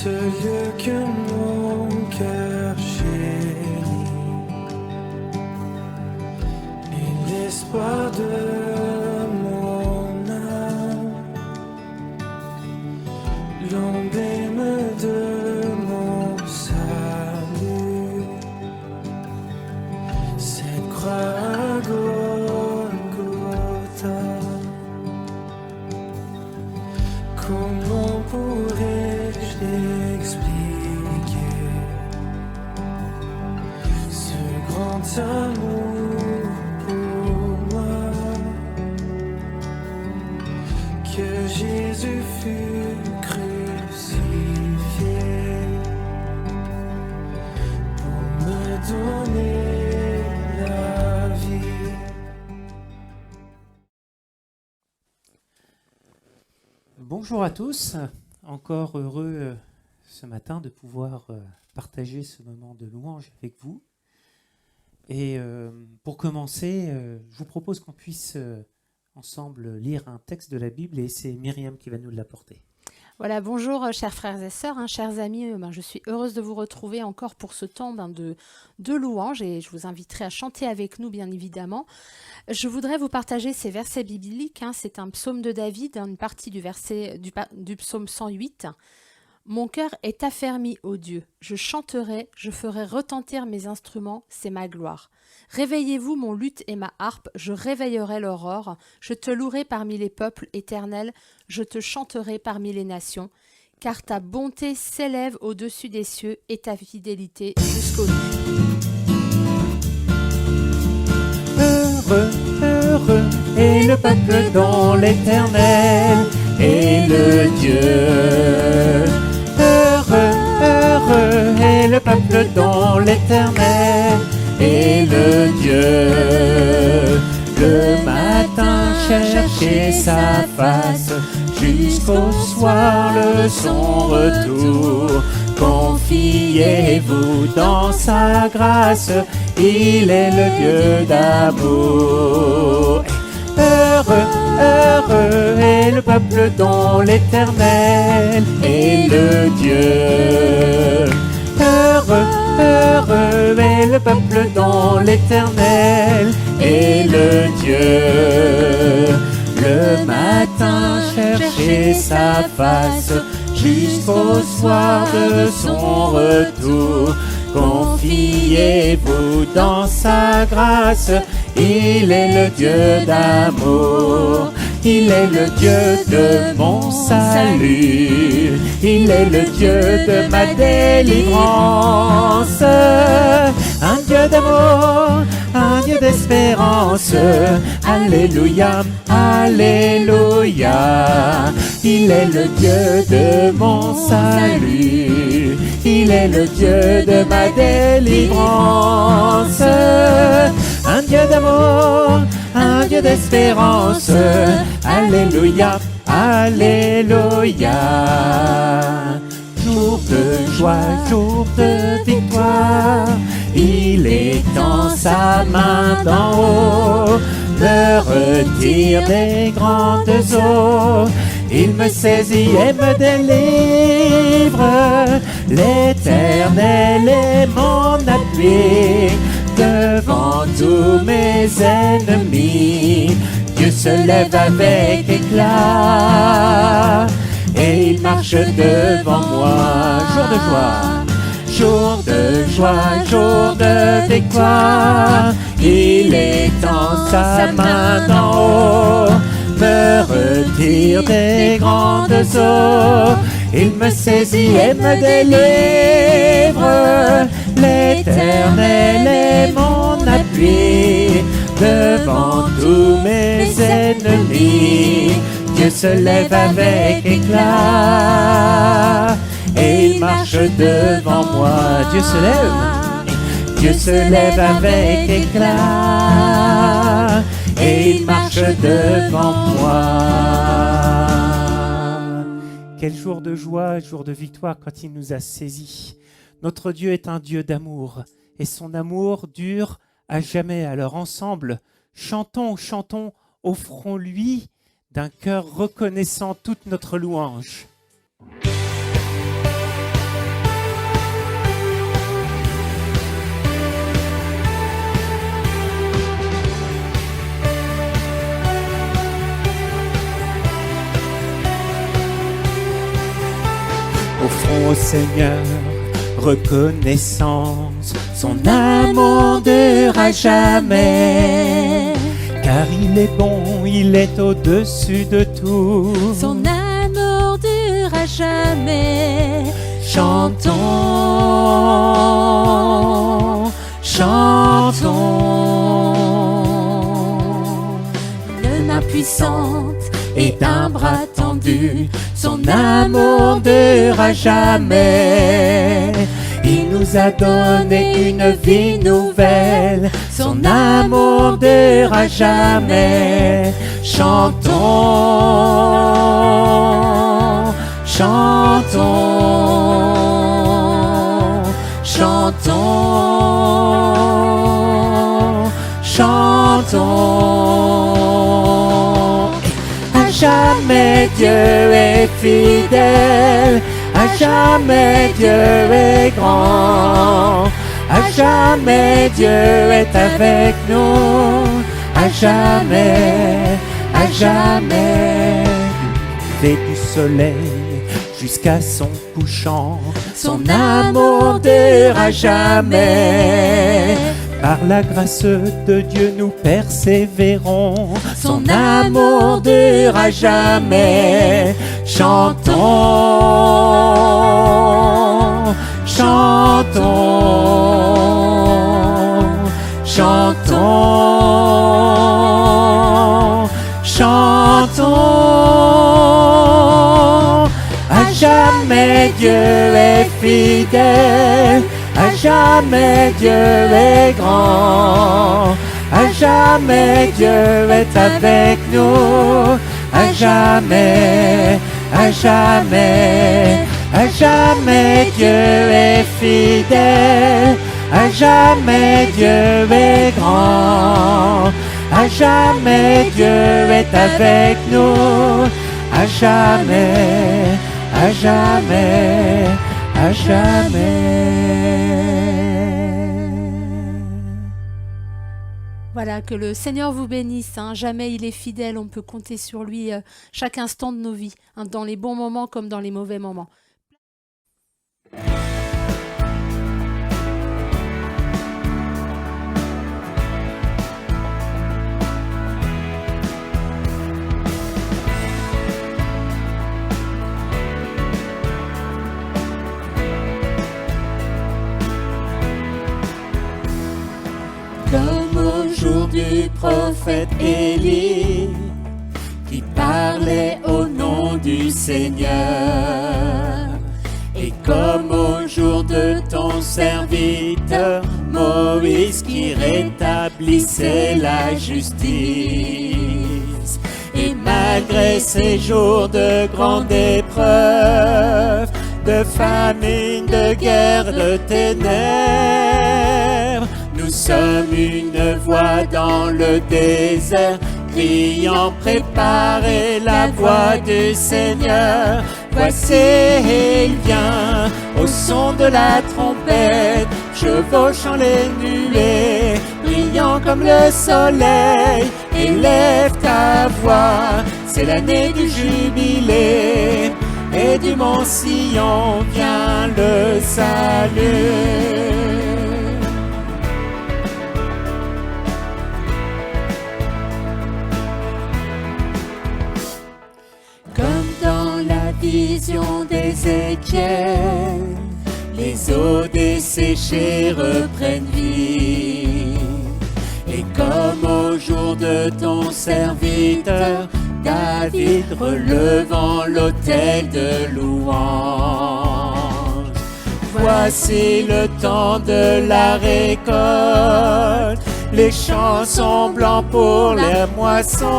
ce lieu que mon cœur chérit et l'espoir de mon âme, l'emblème de mon salut, cette croix à Golgotha. Comment pourrais-je expliquer ce grand amour pour moi, que Jésus fut crucifié pour me donner la vie. Bonjour à tous, encore heureux ce matin de pouvoir partager ce moment de louange avec vous. Et pour commencer, je vous propose qu'on puisse ensemble lire un texte de la Bible et c'est Myriam qui va nous l'apporter. Voilà, bonjour chers frères et sœurs, chers amis, je suis heureuse de vous retrouver encore pour ce temps de louange et je vous inviterai à chanter avec nous bien évidemment. Je voudrais vous partager ces versets bibliques, c'est un psaume de David, une partie du psaume 108. Mon cœur est affermi, ô Dieu, je chanterai, je ferai retentir mes instruments, c'est ma gloire. Réveillez-vous mon luth et ma harpe, je réveillerai l'aurore, je te louerai parmi les peuples éternels, je te chanterai parmi les nations, car ta bonté s'élève au-dessus des cieux et ta fidélité jusqu'aux nues. Heureux, heureux est le peuple dont l'Éternel est le Dieu. Heureux, heureux est le peuple dont l'Éternel est le Dieu. Le matin cherchez sa face, jusqu'au soir le son retour. Confiez-vous dans sa grâce, il est le Dieu d'amour. Heureux, heureux est le peuple dont l'Éternel est le Dieu. Heureux, heureux est le peuple dont l'Éternel est le Dieu. Le matin cherchez sa face, jusqu'au soir de son retour. Confiez-vous dans sa grâce, il est le Dieu d'amour. Il est le Dieu de mon salut, il est le Dieu de ma délivrance. Un Dieu d'amour, un Dieu d'espérance. Alléluia, alléluia. Il est le Dieu de mon salut, il est le Dieu de ma délivrance. Un Dieu d'amour, un Dieu d'espérance. Alléluia, alléluia. Jour de joie, jour de victoire, il étend sa main d'en haut, me retire des grandes eaux. Il me saisit et me délivre. L'Éternel est mon appui devant tous mes ennemis. Dieu se lève avec éclat et il marche devant moi. Jour de joie, jour de joie, jour de victoire. Il étend sa main d'en haut, me retire des grandes eaux. Il me saisit et me délivre. L'Éternel est mon appui devant tous mes ennemis. Dieu se lève avec éclat et il marche devant moi. Dieu se lève, Dieu se lève avec éclat et il marche devant moi. Quel jour de joie, jour de victoire quand il nous a saisis. Notre Dieu est un Dieu d'amour et son amour dure à jamais. Alors ensemble, chantons, chantons, offrons-lui d'un cœur reconnaissant toute notre louange. Seigneur, reconnaissance, son amour durera jamais. Car il est bon, il est au-dessus de tout. Son amour durera jamais. Chantons, chantons. Une main puissante et un bras tendu, son amour durera jamais. Il nous a donné une vie nouvelle, son amour durera jamais. Chantons, chantons, chantons, chantons. À jamais Dieu est fidèle, à jamais Dieu est grand, à jamais Dieu est avec nous, à jamais, à jamais. Du lever du soleil jusqu'à son couchant, son amour durera jamais. Par la grâce de Dieu nous persévérons, son amour durera jamais. Chantons, chantons, chantons, chantons. À jamais Dieu est fidèle, à jamais Dieu est grand, à jamais Dieu est avec nous, à jamais, à jamais, à jamais Dieu est fidèle, à jamais Dieu est grand, à jamais Dieu est avec nous, à jamais, à jamais, à jamais. Voilà, que le Seigneur vous bénisse. Jamais il est fidèle, on peut compter sur lui chaque instant de nos vies, dans les bons moments comme dans les mauvais moments. Comme au jour du prophète Élie, qui parlait au nom du Seigneur, et comme au jour de ton serviteur Moïse, qui rétablissait la justice. Et malgré ces jours de grande épreuve, de famine, de guerre, de ténèbres, nous sommes une voix dans le désert, criant, préparez la voie du Seigneur. Voici, il vient, au son de la trompette, chevauchant les nuées, brillant comme le soleil. Élève ta voix, c'est l'année du jubilé, et du mont Sion vient le salut. Comme dans la vision d'Ézéchiel, les eaux desséchées reprennent vie. Et comme au jour de ton serviteur David, relevant l'autel de louange. Voici le temps de la récolte, les champs sont blancs pour les moissons.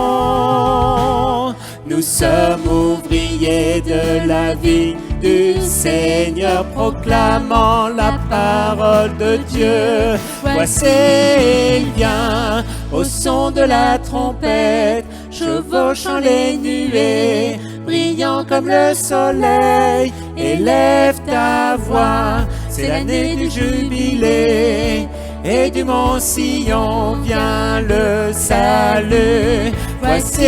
Nous sommes ouvriers de la vigne du Seigneur, proclamant la parole de Dieu. Voici, il vient, au son de la trompette, chevauchant les nuées, brillant comme le soleil. Élève ta voix, c'est l'année du jubilé, et du mont Sion vient le salut. Voici,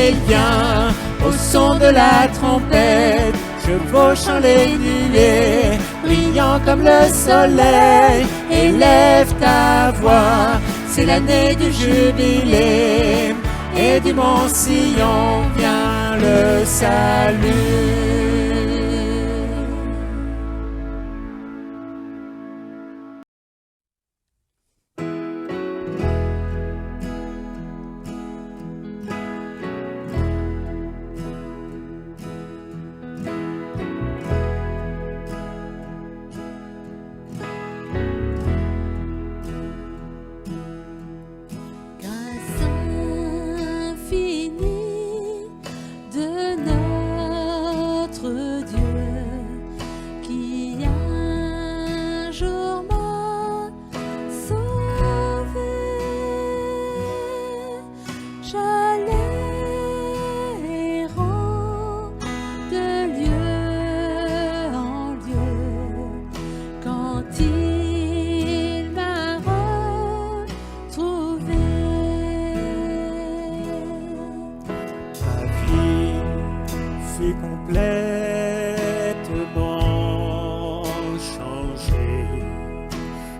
il vient, au son de la trompette, chevauchant les nuées, brillant comme le soleil, élève ta voix, c'est l'année du jubilé, et du mont Sion vient le salut. Complètement changé.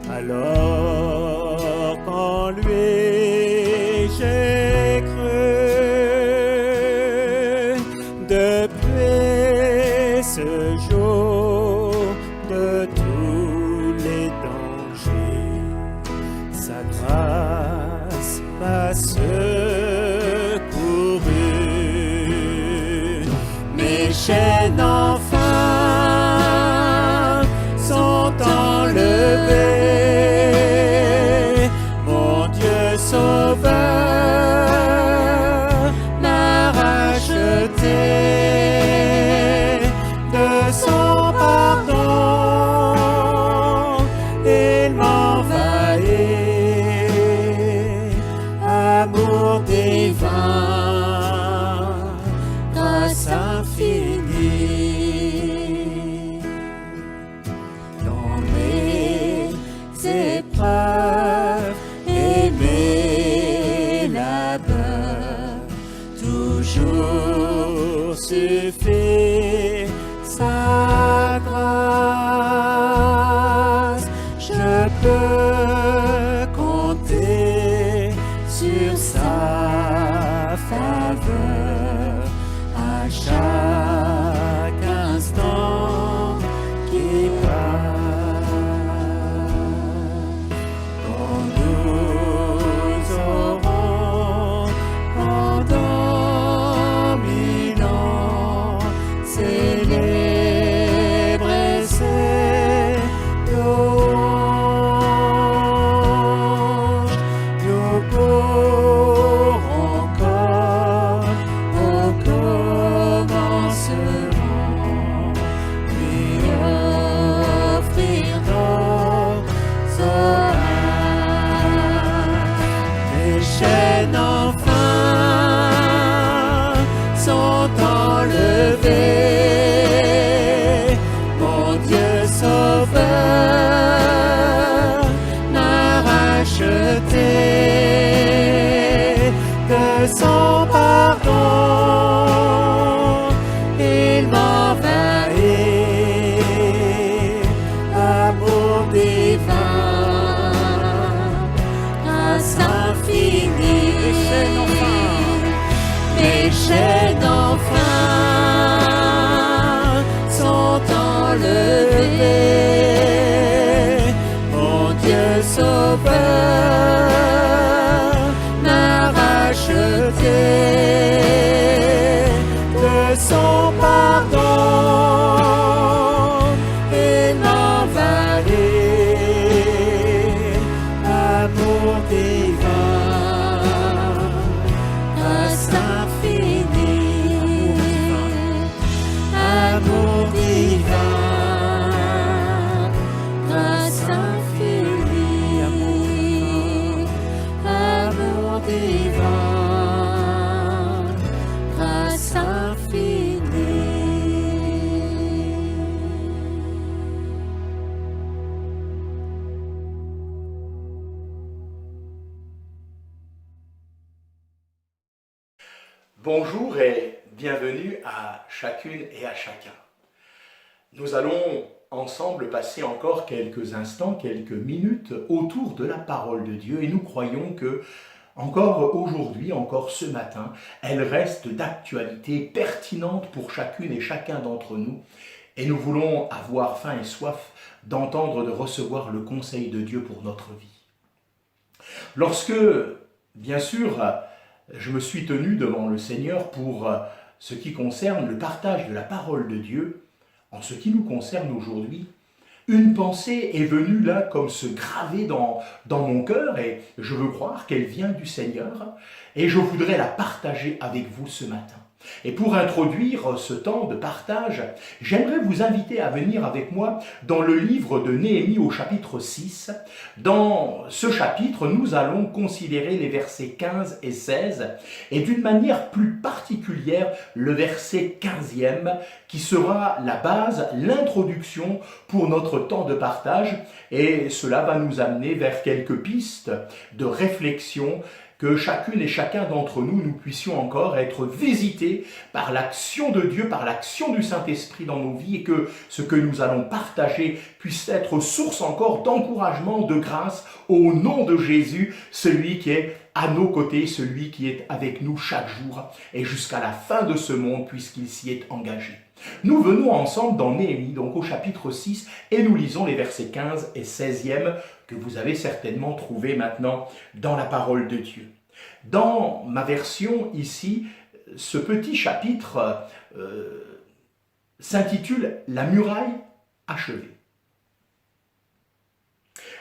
Alors qu'en lui j'ai cru, depuis ce jour de tous les dangers, sa grâce m'a secouru. Mes chaînes enfin sont enlevées. Mon Dieu sauveur m'a racheté de son pardon. Il m'envahit, amour divin, grâce infinie. Dans mes épreuves et mes labeurs, toujours suffit sa grâce. Je peux compter sur sa faveur à chaque instant qui passe. Quand nous aurons pendant 1000 ans célébré ses louanges, nous pourrons encore au commencement lui offrir nos orages. Les chaînes enfin sont enlevées. Mon Dieu sauveur m'a racheté de son pardon. Il m'envahit, amour divin, grâce infinie. Mes chaînes enfin sont enlevées. Mon Dieu sauveur m'a racheté de son pardon. Il m'envahit, amour divin, grâce infinie, amour divin, grâce infinie, amour divin, grâce infinie. Bonjour et bienvenue à chacune et à chacun. Nous allons ensemble passer encore quelques instants, quelques minutes autour de la parole de Dieu et nous croyons que encore aujourd'hui, encore ce matin, elle reste d'actualité pertinente pour chacune et chacun d'entre nous et nous voulons avoir faim et soif d'entendre, de recevoir le conseil de Dieu pour notre vie. Lorsque, bien sûr, je me suis tenu devant le Seigneur pour ce qui concerne le partage de la parole de Dieu, en ce qui nous concerne aujourd'hui, une pensée est venue là comme se graver dans mon cœur et je veux croire qu'elle vient du Seigneur et je voudrais la partager avec vous ce matin. Et pour introduire ce temps de partage, j'aimerais vous inviter à venir avec moi dans le livre de Néhémie au chapitre 6. Dans ce chapitre, nous allons considérer les versets 15 et 16 et d'une manière plus particulière, le verset 15e qui sera la base, l'introduction pour notre temps de partage et cela va nous amener vers quelques pistes de réflexion que chacune et chacun d'entre nous, nous puissions encore être visités par l'action de Dieu, par l'action du Saint-Esprit dans nos vies et que ce que nous allons partager puisse être source encore d'encouragement, de grâce au nom de Jésus, celui qui est à nos côtés, celui qui est avec nous chaque jour et jusqu'à la fin de ce monde puisqu'il s'y est engagé. Nous venons ensemble dans Néhémie, donc au chapitre 6, et nous lisons les versets 15 et 16e que vous avez certainement trouvés maintenant dans la parole de Dieu. Dans ma version ici, ce petit chapitre s'intitule « La muraille achevée ».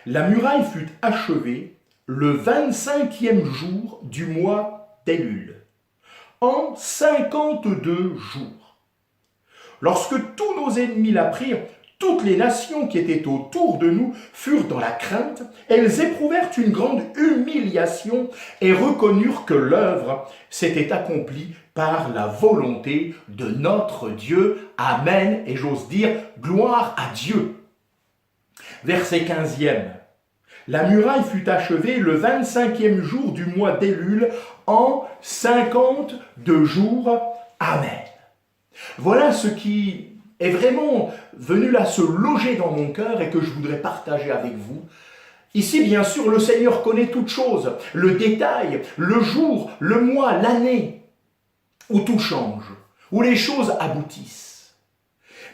La muraille fut achevée le 25e jour du mois d'Élul, en 52 jours. Lorsque tous nos ennemis l'apprirent, toutes les nations qui étaient autour de nous furent dans la crainte, elles éprouvèrent une grande humiliation et reconnurent que l'œuvre s'était accomplie par la volonté de notre Dieu. Amen. Et j'ose dire, gloire à Dieu. Verset 15e. La muraille fut achevée le 25e jour du mois d'Élul en 52 jours. Amen. Voilà ce qui est vraiment venu là se loger dans mon cœur et que je voudrais partager avec vous. Ici, bien sûr, le Seigneur connaît toutes choses, le détail, le jour, le mois, l'année, où tout change, où les choses aboutissent.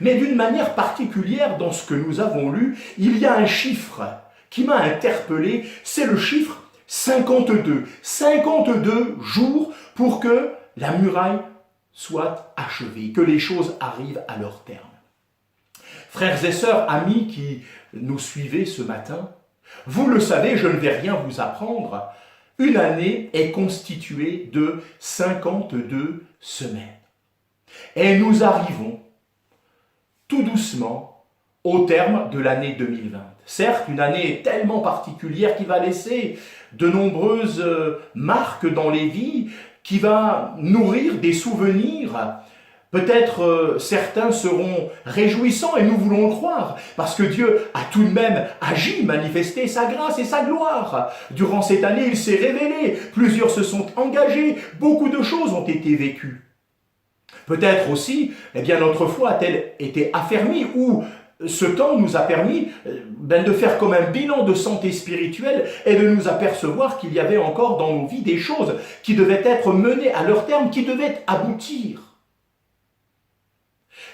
Mais d'une manière particulière, dans ce que nous avons lu, il y a un chiffre qui m'a interpellé, c'est le chiffre 52. 52 jours pour que la muraille soit achevée, que les choses arrivent à leur terme. Frères et sœurs, amis qui nous suivez ce matin, vous le savez, je ne vais rien vous apprendre, une année est constituée de 52 semaines. Et nous arrivons tout doucement au terme de l'année 2020. Certes, une année tellement particulière qui va laisser de nombreuses marques dans les vies, qui va nourrir des souvenirs. Peut-être certains seront réjouissants et nous voulons le croire, parce que Dieu a tout de même agi, manifesté sa grâce et sa gloire. Durant cette année, il s'est révélé, plusieurs se sont engagés, beaucoup de choses ont été vécues. Peut-être aussi, notre foi a-t-elle été affermie, ou ce temps nous a permis de faire comme un bilan de santé spirituelle et de nous apercevoir qu'il y avait encore dans nos vies des choses qui devaient être menées à leur terme, qui devaient aboutir.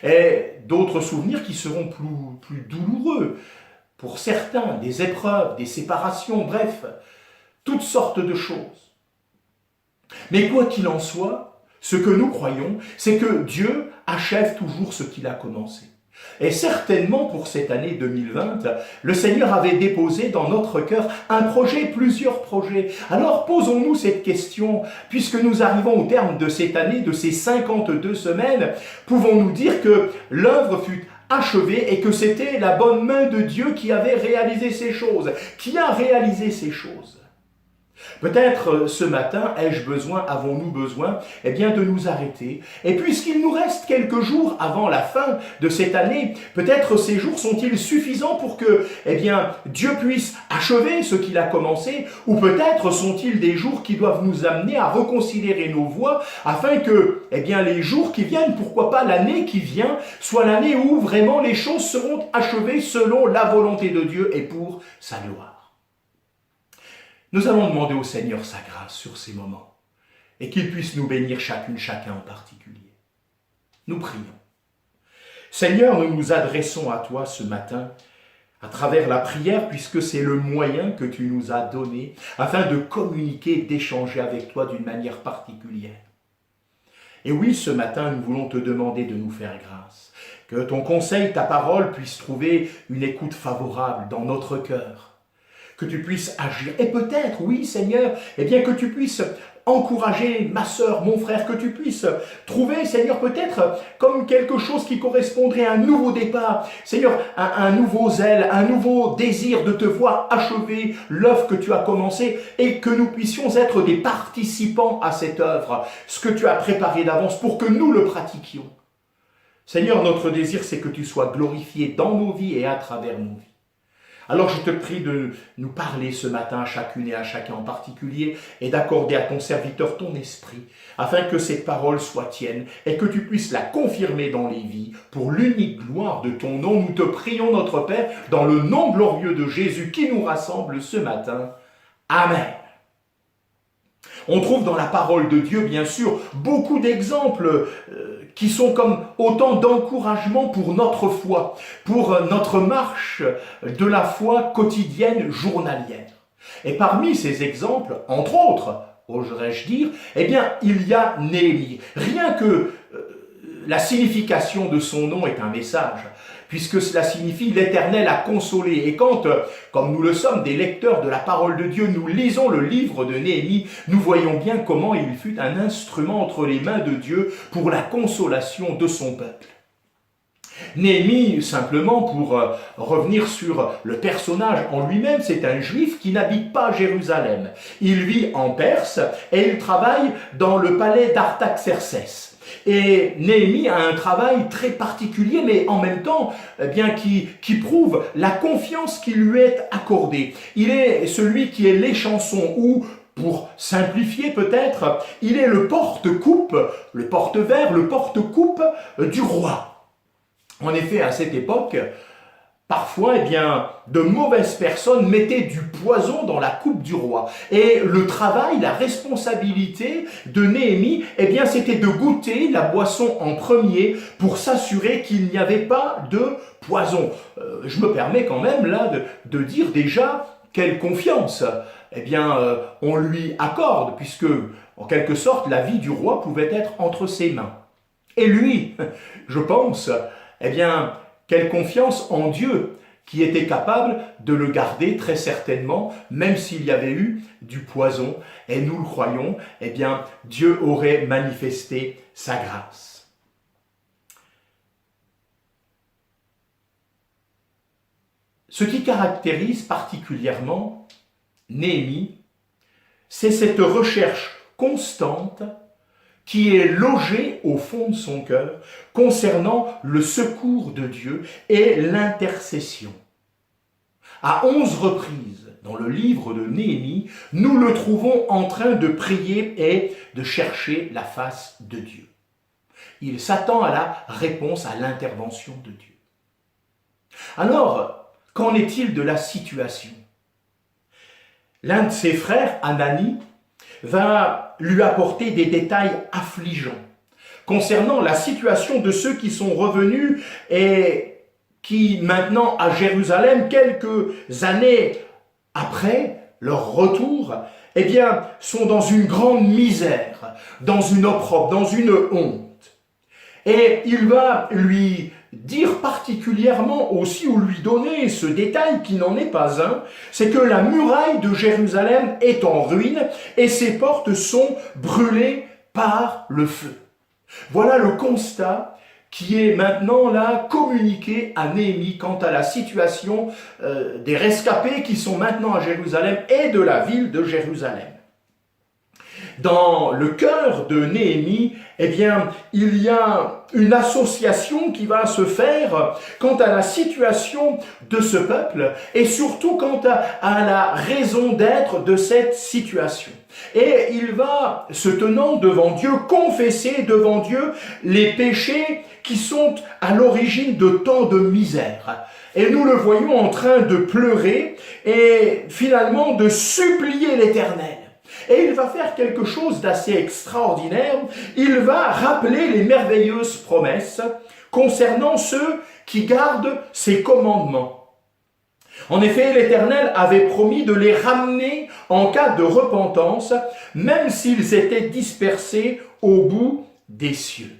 Et d'autres souvenirs qui seront plus douloureux pour certains, des épreuves, des séparations, bref, toutes sortes de choses. Mais quoi qu'il en soit, ce que nous croyons, c'est que Dieu achève toujours ce qu'il a commencé. Et certainement pour cette année 2020, le Seigneur avait déposé dans notre cœur un projet, plusieurs projets. Alors posons-nous cette question, puisque nous arrivons au terme de cette année, de ces 52 semaines, pouvons-nous dire que l'œuvre fut achevée et que c'était la bonne main de Dieu qui avait réalisé ces choses, qui a réalisé ces choses? Peut-être ce matin, avons-nous besoin, eh bien, de nous arrêter. Et puisqu'il nous reste quelques jours avant la fin de cette année, peut-être ces jours sont-ils suffisants pour que, eh bien, Dieu puisse achever ce qu'il a commencé, ou peut-être sont-ils des jours qui doivent nous amener à reconsidérer nos voies, afin que, eh bien, les jours qui viennent, pourquoi pas l'année qui vient, soit l'année où vraiment les choses seront achevées selon la volonté de Dieu et pour sa gloire. Nous allons demander au Seigneur sa grâce sur ces moments et qu'il puisse nous bénir chacune, chacun en particulier. Nous prions. Seigneur, nous nous adressons à toi ce matin à travers la prière puisque c'est le moyen que tu nous as donné afin de communiquer, d'échanger avec toi d'une manière particulière. Et oui, ce matin, nous voulons te demander de nous faire grâce, que ton conseil, ta parole puisse trouver une écoute favorable dans notre cœur. Que tu puisses agir. Et peut-être, oui Seigneur, eh bien que tu puisses encourager ma sœur, mon frère, que tu puisses trouver, Seigneur, peut-être comme quelque chose qui correspondrait à un nouveau départ. Seigneur, un nouveau zèle, un nouveau désir de te voir achever l'œuvre que tu as commencée et que nous puissions être des participants à cette œuvre, ce que tu as préparé d'avance pour que nous le pratiquions. Seigneur, notre désir, c'est que tu sois glorifié dans nos vies et à travers nos vies. Alors je te prie de nous parler ce matin à chacune et à chacun en particulier et d'accorder à ton serviteur ton esprit afin que cette parole soit tienne et que tu puisses la confirmer dans les vies pour l'unique gloire de ton nom. Nous te prions notre Père dans le nom glorieux de Jésus qui nous rassemble ce matin. Amen. On trouve dans la parole de Dieu, bien sûr, beaucoup d'exemples qui sont comme autant d'encouragements pour notre foi, pour notre marche de la foi quotidienne, journalière. Et parmi ces exemples, entre autres, oserais-je dire, eh bien, il y a Néhémie. Rien que la signification de son nom est un message, puisque cela signifie l'Éternel a consolé. Et quand, comme nous le sommes des lecteurs de la parole de Dieu, nous lisons le livre de Néhémie, nous voyons bien comment il fut un instrument entre les mains de Dieu pour la consolation de son peuple. Néhémie, simplement pour revenir sur le personnage en lui-même, c'est un juif qui n'habite pas à Jérusalem. Il vit en Perse et il travaille dans le palais d'Artaxerxès. Et Néhémie a un travail très particulier, mais en même temps, eh bien, qui prouve la confiance qui lui est accordée. Il est celui qui est l'échanson ou, pour simplifier peut-être, il est le porte-coupe, le porte-verre, le porte-coupe du roi. En effet, à cette époque, parfois, eh bien, de mauvaises personnes mettaient du poison dans la coupe du roi. Et le travail, la responsabilité de Néhémie, eh bien, c'était de goûter la boisson en premier pour s'assurer qu'il n'y avait pas de poison. Je me permets quand même là de dire déjà quelle confiance, eh bien, on lui accorde, puisque, en quelque sorte, la vie du roi pouvait être entre ses mains. Et lui, je pense, eh bien, quelle confiance en Dieu qui était capable de le garder très certainement, même s'il y avait eu du poison. Et nous le croyons, eh bien, Dieu aurait manifesté sa grâce. Ce qui caractérise particulièrement Néhémie, c'est cette recherche constante qui est logé au fond de son cœur concernant le secours de Dieu et l'intercession. À 11 reprises dans le livre de Néhémie, nous le trouvons en train de prier et de chercher la face de Dieu. Il s'attend à la réponse, à l'intervention de Dieu. Alors, qu'en est-il de la situation ? L'un de ses frères, Hanani, va lui apporter des détails affligeants concernant la situation de ceux qui sont revenus et qui maintenant à Jérusalem, quelques années après leur retour, eh bien, sont dans une grande misère, dans une opprobre, dans une honte. Et il va lui dire particulièrement aussi, ou lui donner ce détail qui n'en est pas un, c'est que la muraille de Jérusalem est en ruine et ses portes sont brûlées par le feu. Voilà le constat qui est maintenant là communiqué à Néhémie quant à la situation des rescapés qui sont maintenant à Jérusalem et de la ville de Jérusalem. Dans le cœur de Néhémie, eh bien, il y a une association qui va se faire quant à la situation de ce peuple et surtout quant à la raison d'être de cette situation. Et il va, se tenant devant Dieu, confesser devant Dieu les péchés qui sont à l'origine de tant de misère. Et nous le voyons en train de pleurer et finalement de supplier l'Éternel. Et il va faire quelque chose d'assez extraordinaire. Il va rappeler les merveilleuses promesses concernant ceux qui gardent ses commandements. En effet, l'Éternel avait promis de les ramener en cas de repentance, même s'ils étaient dispersés au bout des cieux.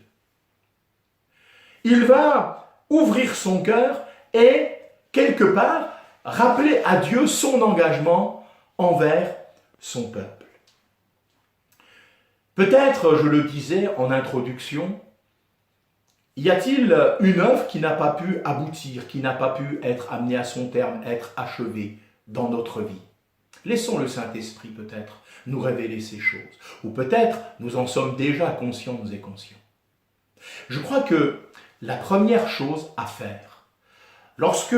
Il va ouvrir son cœur et, quelque part, rappeler à Dieu son engagement envers son peuple. Peut-être, je le disais en introduction, y a-t-il une œuvre qui n'a pas pu aboutir, qui n'a pas pu être amenée à son terme, être achevée dans notre vie? Laissons le Saint-Esprit peut-être nous révéler ces choses. Ou peut-être nous en sommes déjà conscients et conscients. Je crois que la première chose à faire, lorsque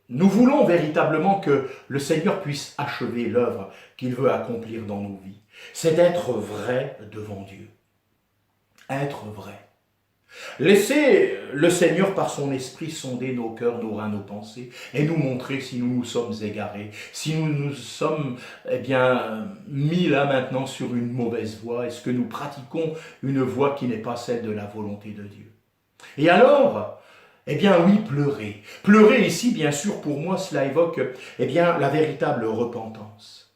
nous voulons véritablement que le Seigneur puisse achever l'œuvre qu'il veut accomplir dans nos vies, c'est d'être vrai devant Dieu. Être vrai. Laissez le Seigneur par son esprit sonder nos cœurs, nos reins, nos pensées et nous montrer si nous nous sommes égarés, si nous nous sommes mis là maintenant sur une mauvaise voie. Est-ce que nous pratiquons une voie qui n'est pas celle de la volonté de Dieu? Et alors, oui, pleurer. Pleurer ici, bien sûr, pour moi, cela évoque la véritable repentance.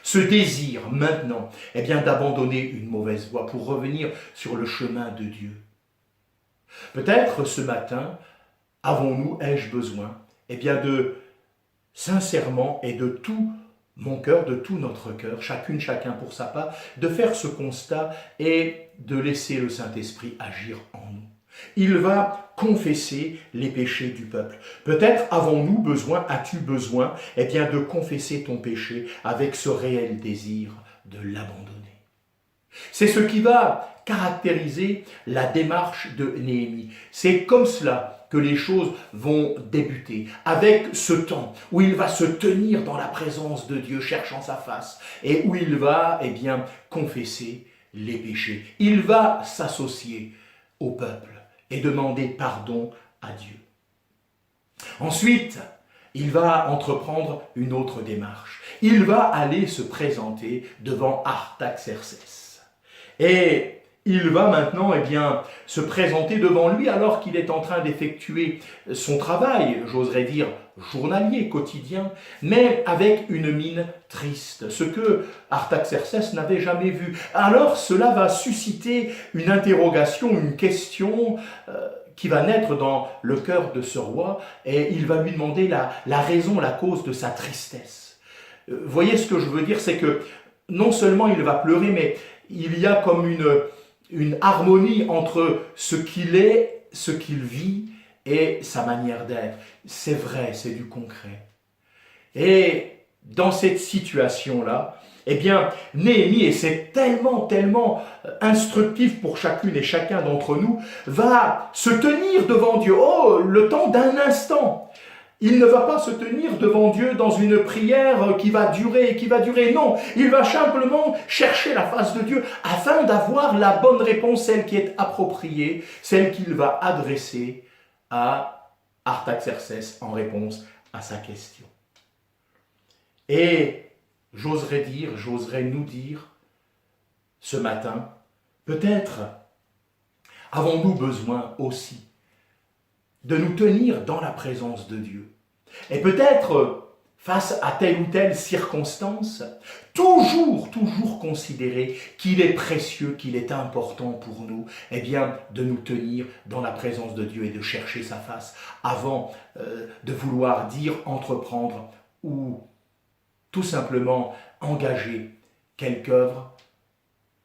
Ce désir maintenant d'abandonner une mauvaise voie pour revenir sur le chemin de Dieu. Peut-être ce matin, avons-nous, ai-je besoin, de sincèrement et de tout mon cœur, de tout notre cœur, chacune, chacun pour sa part, de faire ce constat et de laisser le Saint-Esprit agir en nous. Il va confesser les péchés du peuple. Peut-être avons-nous besoin, as-tu besoin, de confesser ton péché avec ce réel désir de l'abandonner. C'est ce qui va caractériser la démarche de Néhémie. C'est comme cela que les choses vont débuter, avec ce temps où il va se tenir dans la présence de Dieu, cherchant sa face, et où il va, confesser les péchés. Il va s'associer au peuple et demander pardon à Dieu. Ensuite, il va entreprendre une autre démarche. Il va aller se présenter devant Artaxerxès. Et il va maintenant se présenter devant lui alors qu'il est en train d'effectuer son travail, j'oserais dire journalier, quotidien, mais avec une mine triste, ce que Artaxerxès n'avait jamais vu. Alors cela va susciter une interrogation, une question qui va naître dans le cœur de ce roi, et il va lui demander la raison, la cause de sa tristesse. Voyez ce que je veux dire, c'est que non seulement il va pleurer, mais il y a comme une harmonie entre ce qu'il est, ce qu'il vit et sa manière d'être. C'est vrai, c'est du concret. Et dans cette situation-là, Néhémie, et c'est tellement instructif pour chacune et chacun d'entre nous, va se tenir devant Dieu, le temps d'un instant. Il ne va pas se tenir devant Dieu dans une prière qui va durer, non. Il va simplement chercher la face de Dieu afin d'avoir la bonne réponse, celle qui est appropriée, celle qu'il va adresser à Artaxerxès en réponse à sa question. Et j'oserais nous dire ce matin, peut-être avons-nous besoin aussi de nous tenir dans la présence de Dieu. Et peut-être, face à telle ou telle circonstance, toujours considérer qu'il est précieux, qu'il est important pour nous, de nous tenir dans la présence de Dieu et de chercher sa face avant de vouloir dire, entreprendre ou tout simplement engager quelque œuvre.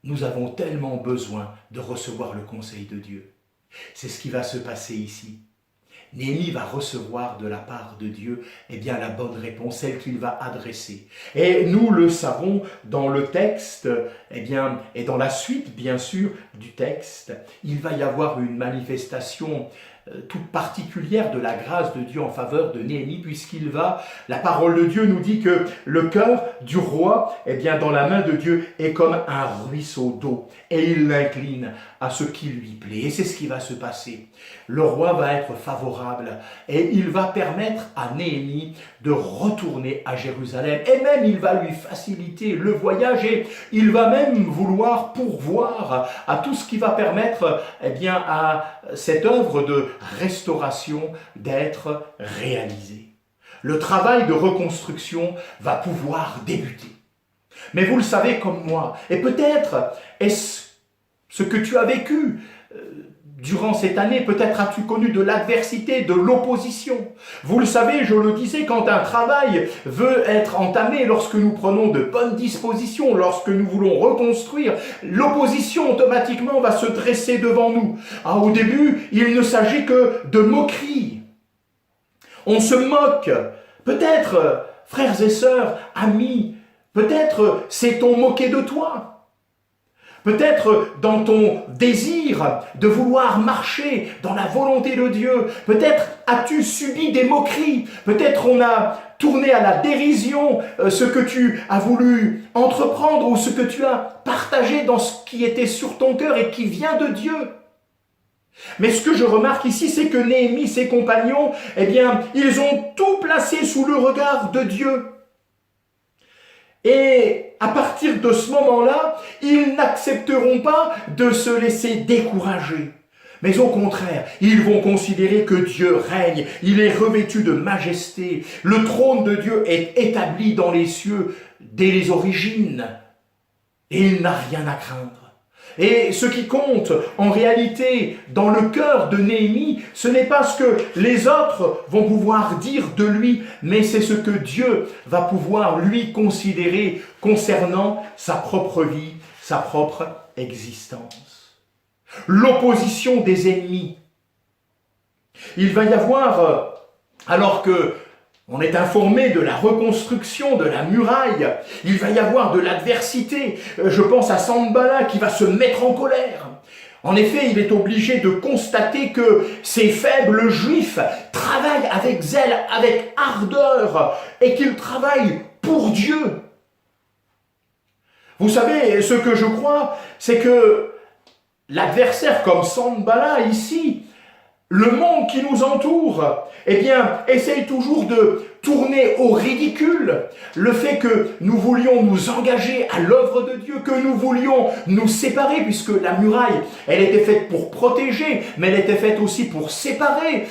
Nous avons tellement besoin de recevoir le conseil de Dieu. C'est ce qui va se passer ici. Néhémie va recevoir de la part de Dieu la bonne réponse, celle qu'il va adresser. Et nous le savons dans le texte, et dans la suite, bien sûr, du texte, il va y avoir une manifestation toute particulière de la grâce de Dieu en faveur de Néhémie, la parole de Dieu nous dit que le cœur du roi, dans la main de Dieu, est comme un ruisseau d'eau, et il l'incline à ce qui lui plaît. Et c'est ce qui va se passer. Le roi va être favorable, et il va permettre à Néhémie de retourner à Jérusalem, et même il va lui faciliter le voyage, et il va même vouloir pourvoir à tout ce qui va permettre à cette œuvre de restauration d'être réalisée. Le travail de reconstruction va pouvoir débuter. Mais vous le savez comme moi, et peut-être est-ce ce que tu as vécu durant cette année, peut-être as-tu connu de l'adversité, de l'opposition. Vous le savez, je le disais, quand un travail veut être entamé, lorsque nous prenons de bonnes dispositions, lorsque nous voulons reconstruire, l'opposition automatiquement va se dresser devant nous. Au début, il ne s'agit que de moquerie. On se moque. Peut-être, frères et sœurs, amis, peut-être s'est-on moqué de toi. Peut-être dans ton désir de vouloir marcher dans la volonté de Dieu, peut-être as-tu subi des moqueries, peut-être on a tourné à la dérision ce que tu as voulu entreprendre ou ce que tu as partagé dans ce qui était sur ton cœur et qui vient de Dieu. Mais ce que je remarque ici, c'est que Néhémie, ses compagnons, ils ont tout placé sous le regard de Dieu. Et à partir de ce moment-là, ils n'accepteront pas de se laisser décourager. Mais au contraire, ils vont considérer que Dieu règne, il est revêtu de majesté. Le trône de Dieu est établi dans les cieux dès les origines. Et il n'a rien à craindre. Et ce qui compte, en réalité, dans le cœur de Néhémie, ce n'est pas ce que les autres vont pouvoir dire de lui, mais c'est ce que Dieu va pouvoir lui considérer concernant sa propre vie, sa propre existence. L'opposition des ennemis. Il va y avoir, alors que on est informé de la reconstruction de la muraille. Il va y avoir de l'adversité. Je pense à Sanballat qui va se mettre en colère. En effet, il est obligé de constater que ces faibles juifs travaillent avec zèle, avec ardeur, et qu'ils travaillent pour Dieu. Vous savez, ce que je crois, c'est que l'adversaire comme Sanballat ici, le monde qui nous entoure, essaye toujours de tourner au ridicule le fait que nous voulions nous engager à l'œuvre de Dieu, que nous voulions nous séparer, puisque la muraille, elle était faite pour protéger, mais elle était faite aussi pour séparer,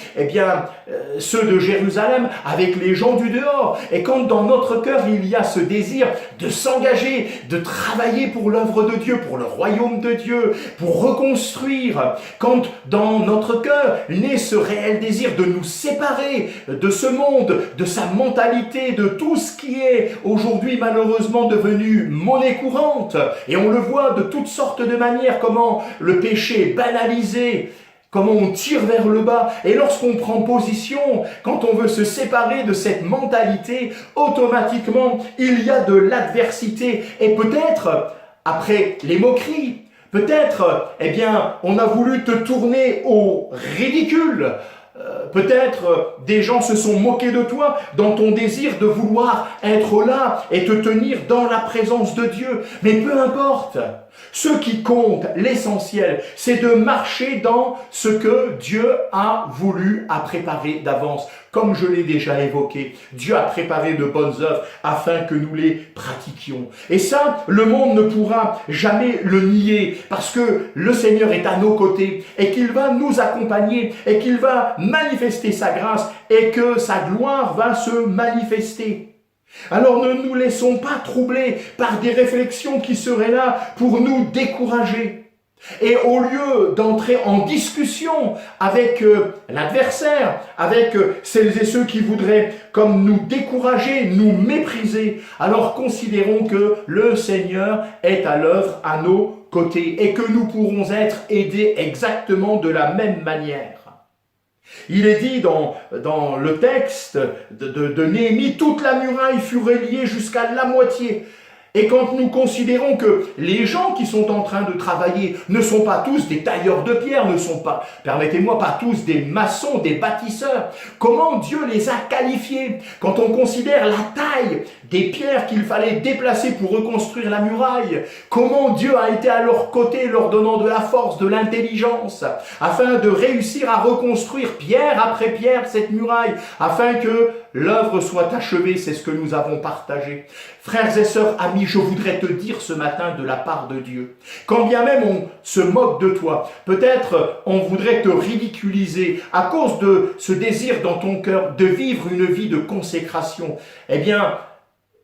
ceux de Jérusalem avec les gens du dehors. Et quand dans notre cœur, il y a ce désir de s'engager, de travailler pour l'œuvre de Dieu, pour le royaume de Dieu, pour reconstruire, quand dans notre cœur naît ce réel désir de nous séparer de ce monde, de sa mentalité, de tout ce qui est aujourd'hui malheureusement devenu monnaie courante. Et on le voit de toutes sortes de manières, comment le péché est banalisé, comment on tire vers le bas. Et lorsqu'on prend position, quand on veut se séparer de cette mentalité, automatiquement, il y a de l'adversité. Et peut-être, après les moqueries, peut-être, on a voulu te tourner au ridicule. Peut-être des gens se sont moqués de toi dans ton désir de vouloir être là et te tenir dans la présence de Dieu. Mais peu importe. Ce qui compte, l'essentiel, c'est de marcher dans ce que Dieu a voulu, a préparé d'avance. Comme je l'ai déjà évoqué, Dieu a préparé de bonnes œuvres afin que nous les pratiquions. Et ça, le monde ne pourra jamais le nier parce que le Seigneur est à nos côtés et qu'il va nous accompagner et qu'il va manifester sa grâce et que sa gloire va se manifester. Alors ne nous laissons pas troubler par des réflexions qui seraient là pour nous décourager. Et au lieu d'entrer en discussion avec l'adversaire, avec celles et ceux qui voudraient comme nous décourager, nous mépriser, alors considérons que le Seigneur est à l'œuvre à nos côtés et que nous pourrons être aidés exactement de la même manière. Il est dit dans le texte de Néhémie, toute la muraille fut reliée jusqu'à la moitié. Et quand nous considérons que les gens qui sont en train de travailler ne sont pas tous des tailleurs de pierre, ne sont pas, permettez-moi, pas tous des maçons, des bâtisseurs, comment Dieu les a qualifiés? Quand on considère la taille des pierres qu'il fallait déplacer pour reconstruire la muraille, comment Dieu a été à leur côté, leur donnant de la force, de l'intelligence, afin de réussir à reconstruire pierre après pierre cette muraille, afin que l'œuvre soit achevée, c'est ce que nous avons partagé. Frères et sœurs, amis, je voudrais te dire ce matin de la part de Dieu, quand bien même on se moque de toi, peut-être on voudrait te ridiculiser à cause de ce désir dans ton cœur de vivre une vie de consécration, eh bien,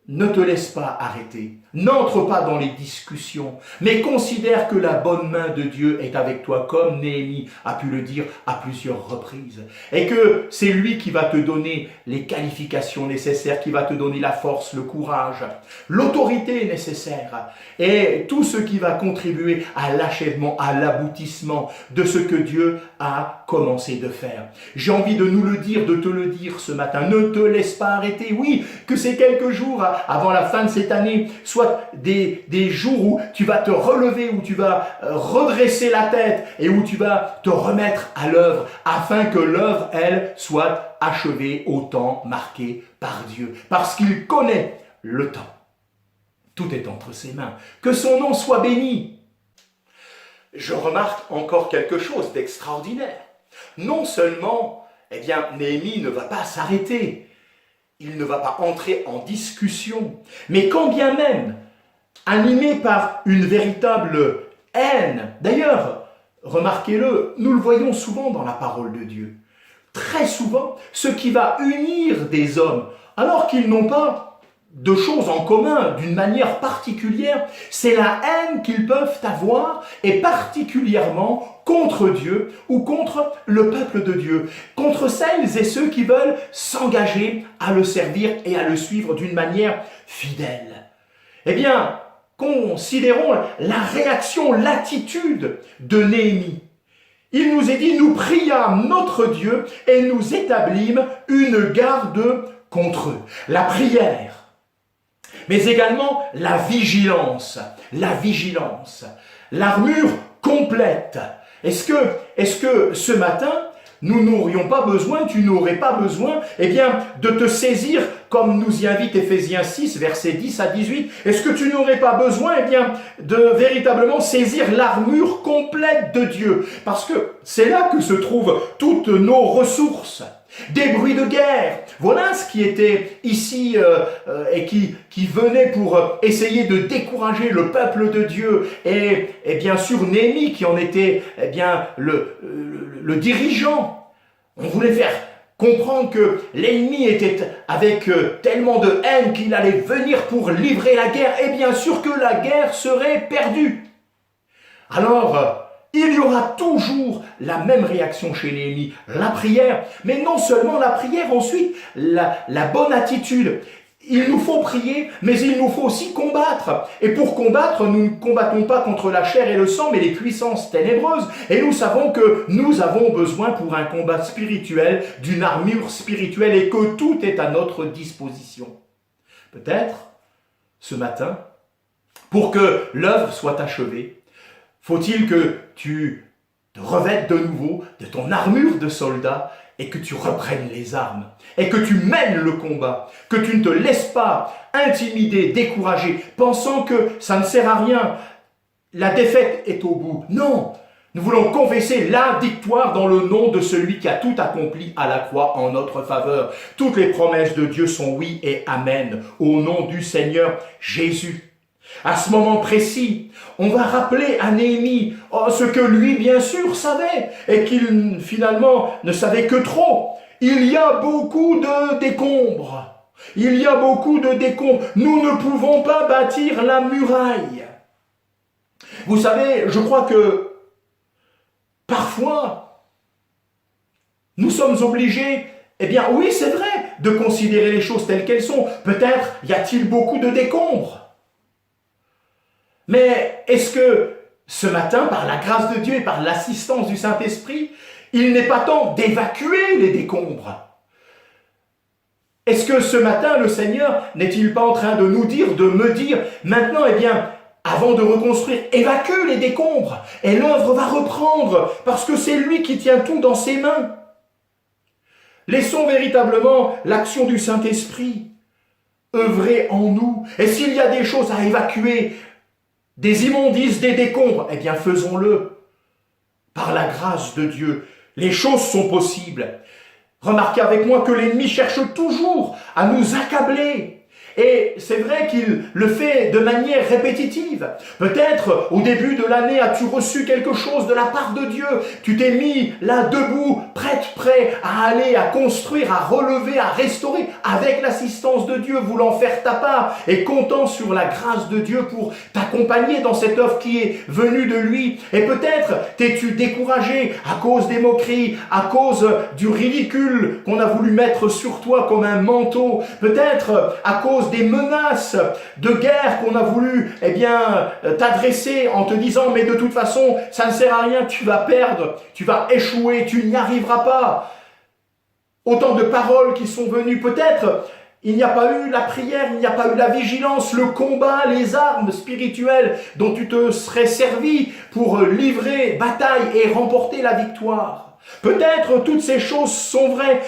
ne te laisse pas arrêter, n'entre pas dans les discussions, mais considère que la bonne main de Dieu est avec toi, comme Néhémie a pu le dire à plusieurs reprises, et que c'est lui qui va te donner les qualifications nécessaires, qui va te donner la force, le courage, l'autorité nécessaire, et tout ce qui va contribuer à l'achèvement, à l'aboutissement de ce que Dieu a commencé de faire. J'ai envie de nous le dire, de te le dire ce matin, ne te laisse pas arrêter, oui, que ces quelques jours avant la fin de cette année, soit des jours où tu vas te relever, où tu vas redresser la tête et où tu vas te remettre à l'œuvre afin que l'œuvre, elle, soit achevée au temps marqué par Dieu. Parce qu'il connaît le temps. Tout est entre ses mains. Que son nom soit béni. Je remarque encore quelque chose d'extraordinaire. Non seulement, Néhémie ne va pas s'arrêter, il ne va pas entrer en discussion, mais quand bien même, animé par une véritable haine, d'ailleurs, remarquez-le, nous le voyons souvent dans la parole de Dieu, très souvent, ce qui va unir des hommes, alors qu'ils n'ont pas de choses en commun d'une manière particulière, c'est la haine qu'ils peuvent avoir, et particulièrement contre Dieu ou contre le peuple de Dieu, contre celles et ceux qui veulent s'engager à le servir et à le suivre d'une manière fidèle. Eh bien, considérons la réaction, l'attitude de Néhémie. Il nous est dit, nous priâmes notre Dieu et nous établîmes une garde contre eux. La prière, mais également la vigilance, l'armure complète. Est-ce que ce matin, nous n'aurions pas besoin, tu n'aurais pas besoin, de te saisir, comme nous y invite Éphésiens 6, versets 10 à 18, est-ce que tu n'aurais pas besoin, de véritablement saisir l'armure complète de Dieu? Parce que c'est là que se trouvent toutes nos ressources. Des bruits de guerre, voilà ce qui était ici et qui venait pour essayer de décourager le peuple de Dieu et bien sûr Néhémie qui en était le dirigeant. On voulait faire comprendre que l'ennemi était avec tellement de haine qu'il allait venir pour livrer la guerre et bien sûr que la guerre serait perdue. Alors, il y aura toujours la même réaction chez Néhémie, la prière, mais non seulement la prière, ensuite la bonne attitude. Il nous faut prier, mais il nous faut aussi combattre. Et pour combattre, nous ne combattons pas contre la chair et le sang, mais les puissances ténébreuses. Et nous savons que nous avons besoin pour un combat spirituel, d'une armure spirituelle, et que tout est à notre disposition. Peut-être, ce matin, pour que l'œuvre soit achevée, faut-il que tu te revêtes de nouveau de ton armure de soldat et que tu reprennes les armes et que tu mènes le combat, que tu ne te laisses pas intimider, décourager, pensant que ça ne sert à rien, la défaite est au bout. Non, nous voulons confesser la victoire dans le nom de celui qui a tout accompli à la croix en notre faveur. Toutes les promesses de Dieu sont oui et amen, au nom du Seigneur Jésus. À ce moment précis, on va rappeler à Néhémie ce que lui, bien sûr, savait et qu'il, finalement, ne savait que trop. Il y a beaucoup de décombres. Nous ne pouvons pas bâtir la muraille. Vous savez, je crois que parfois, nous sommes obligés, eh bien oui, c'est vrai, de considérer les choses telles qu'elles sont. Peut-être y a-t-il beaucoup de décombres. Mais est-ce que ce matin, par la grâce de Dieu et par l'assistance du Saint-Esprit, il n'est pas temps d'évacuer les décombres? Est-ce que ce matin, le Seigneur n'est-il pas en train de nous dire, de me dire, maintenant, eh bien, avant de reconstruire, évacue les décombres et l'œuvre va reprendre parce que c'est lui qui tient tout dans ses mains. Laissons véritablement l'action du Saint-Esprit œuvrer en nous. Et s'il y a des choses à évacuer, des immondices, des décombres, eh bien faisons-le. Par la grâce de Dieu, les choses sont possibles. Remarquez avec moi que l'ennemi cherche toujours à nous accabler. Et c'est vrai qu'il le fait de manière répétitive. Peut-être au début de l'année as-tu reçu quelque chose de la part de Dieu. Tu t'es mis là debout, prêt à aller, à construire, à relever, à restaurer avec l'assistance de Dieu, voulant faire ta part et comptant sur la grâce de Dieu pour t'accompagner dans cette œuvre qui est venue de lui. Et peut-être t'es-tu découragé à cause des moqueries, à cause du ridicule qu'on a voulu mettre sur toi comme un manteau. Peut-être à cause des menaces de guerre qu'on a voulu t'adresser en te disant mais de toute façon ça ne sert à rien, tu vas perdre, tu vas échouer, tu n'y arriveras pas. Autant de paroles qui sont venues. Peut-être il n'y a pas eu la prière, il n'y a pas eu la vigilance, le combat, les armes spirituelles dont tu te serais servi pour livrer bataille et remporter la victoire. Peut-être toutes ces choses sont vraies.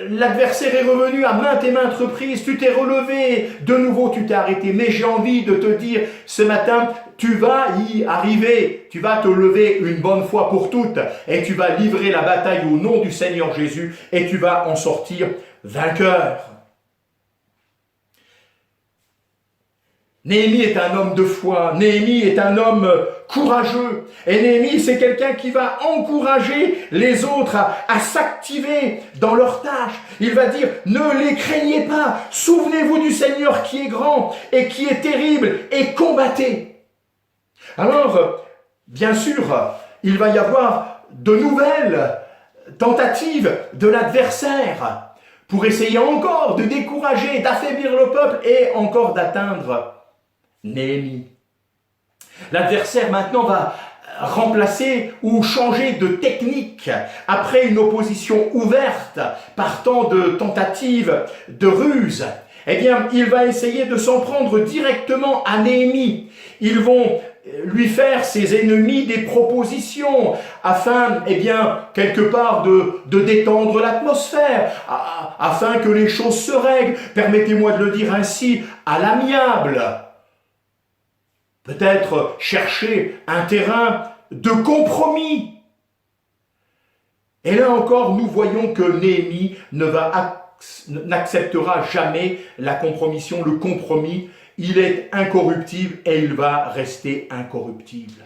L'adversaire est revenu à maintes et maintes reprises. Tu t'es relevé, de nouveau tu t'es arrêté. Mais j'ai envie de te dire ce matin, tu vas y arriver. Tu vas te lever une bonne fois pour toutes et tu vas livrer la bataille au nom du Seigneur Jésus et tu vas en sortir vainqueur. Néhémie est un homme de foi, Néhémie est un homme courageux. Et Néhémie, c'est quelqu'un qui va encourager les autres à s'activer dans leurs tâches. Il va dire, ne les craignez pas, souvenez-vous du Seigneur qui est grand et qui est terrible et combattez. Alors, bien sûr, il va y avoir de nouvelles tentatives de l'adversaire pour essayer encore de décourager, d'affaiblir le peuple et encore d'atteindre Néhémie. L'adversaire maintenant va remplacer ou changer de technique après une opposition ouverte partant de tentatives de ruse. Eh bien, il va essayer de s'en prendre directement à Néhémie. Ils vont lui faire, ses ennemis, des propositions afin, quelque part de détendre l'atmosphère, afin que les choses se règlent, permettez-moi de le dire ainsi, à l'amiable. Peut-être chercher un terrain de compromis. Et là encore, nous voyons que Néhémie n'acceptera jamais la compromission, le compromis. Il est incorruptible et il va rester incorruptible.